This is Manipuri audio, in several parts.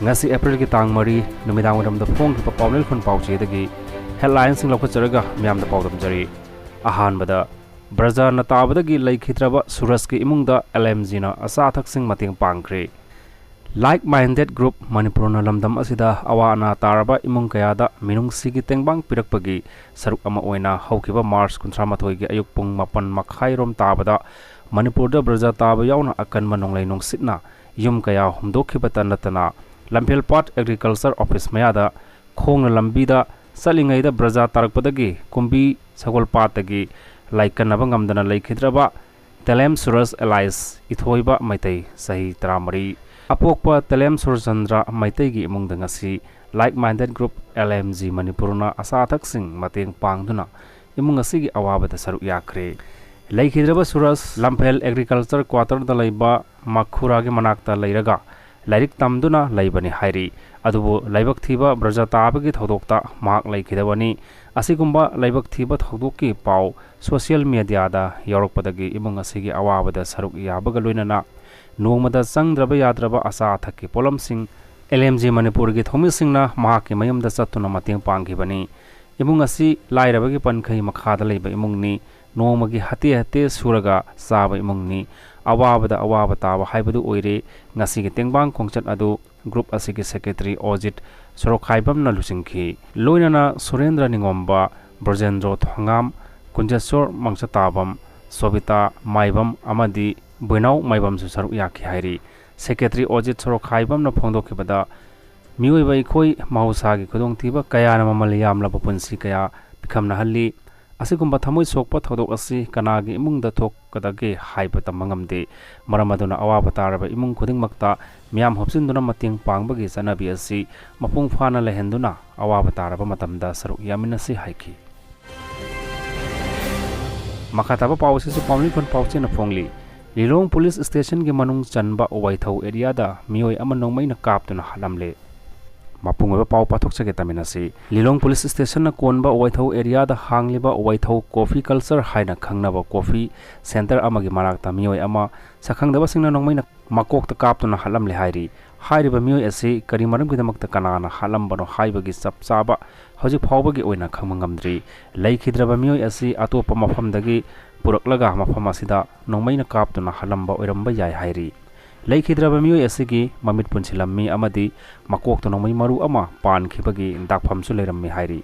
ngasi April ki tang mari numidang wadam da phong ki pawnel khun pauche dagi headlines sing lokacharaga myam da pawdam jari ahan bada Brazaaaa na tabadagi laikhitraba Suraj ki imungda LMG na asa thak sing mating pangkre like minded group Manipur na lamdam asida awa na taraba imung kayada minung sigi tengbang pirakpagi saruk ama oina haukiba March 13 gi ayuk pung 8:30 rom tabada Manipur da Brazaaaa taba yauna akan manonglai nong sitna yum kaya humdokhiba tanatana Lampel Part Agriculture Office mayada khong lambida salingai da Brazaaaa tarakpadagi kumbi sagol patagi laikan abangamdana laikhidraba Telem Suraj Allies ithoiba maitai sahi tramari apokpa Telem Surchandra maitai gi imungda ngasi like minded group LMG Manipurna asa thaksing mateng pangduna imung ngasi gi awabada saru yakre laikhidraba Suraj Lampel Agriculture Quarter da laiba makhura gi manakta lairaga lairik tamduna laibani hairi adubu laibak thiba Brazaaaa tabagi thodokta mak laikhidawani asigumba laibak thiba thodokki pau social media da yorokpadagi imung asigi awabada saruk yabaga loinana nongmada sangdraba yadraba asa thakki polamsing LMG Manipur gi thomisingna mahaki mayamda chattuna mateng panghibani imung asi lairabagi pankhai makhada leiba imungni nongmagi hate suraga saba imungni awaba taba haibadu oire ngasi gi tengbang khongchat adu group asigi secretary Ojit Sorokhaibam na lusingki loinana Surendra Ningomba Brajendro Thongam Kunjasor Mangsatabam Sobita Maibam amadi Buenau Maibam su saru yakhi hairi secretary Ojit Sorokhaibam na phongdokhibada mioi bai khoi mausagi khudong thiba kaya na mamaliyam la punsi kaya bikhamna halli asigumba thamoi sokpa thodok asi kanagi imungda thok kadage haibata mangamde maramaduna awaba taraba imung khuding makta miam hopsinduna mating pangbagi sanabi asi mapung phana lehenduna awaba taraba matamda saru yaminasi haiki makataba pawsi su pamli kon pawche na phongli Lilong Police Station gi manung chanba owaithau area da mioi amanong maina kaptuna halamle mapungwa paw pathok chage taminasi Lilong Police Station na konba owaithau area da hangliba owaithau coffee culture haina khangnaba coffee center amagi marak ta mioi ama sakhangdaba singna nongmaina makok ta kaptuna halamle hairi hairiba mioi asi karimaram gidamakta kanana halambano haibagi sapsaba hoji phawbagi oina khangmangamdri laikhidraba mioi asi atopa mafamdagi puraklaga mafam asida nongmaina kaptuna halamba oiramba yai hairi laikhidraba mioi asigi mamit punchilammi amadi makokta nongmai maru ama pankhibagi dakphamsu leirammi hairi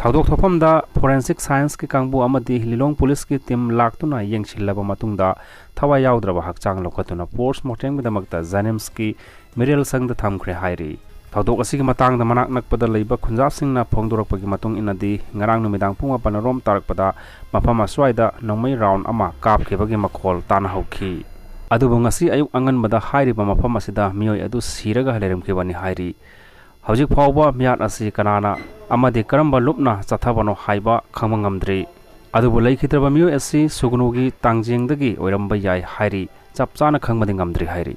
thaudok thopamda forensic science ki kangbu amadi Lilong police ki team laktuna yengchilaba matungda thawa yaudraba hakchang lokatuna post mortem bidamakta Janems ki Merial sangda thamkhre hairi thaudok asigi matangda manak nakpada leiba khunja singna phongdorakpagi matung inadi ngarang numidang pung 8 rom tarakpada mafam aswaida nongmai round ama kapkhibagi makhol tana hauki adubu ngasi ayuk anganbada hairiba mafam asida mioi adu siraga haleramkhibani hairi hojik phawba miat asi kanana amadi karamba lupna chathabano haiba khangmangamdri adubu laikhitraba mioi asi sugnugi tangjengdagi oiramba yai hairi chapchana khangmadi ngamdri hairi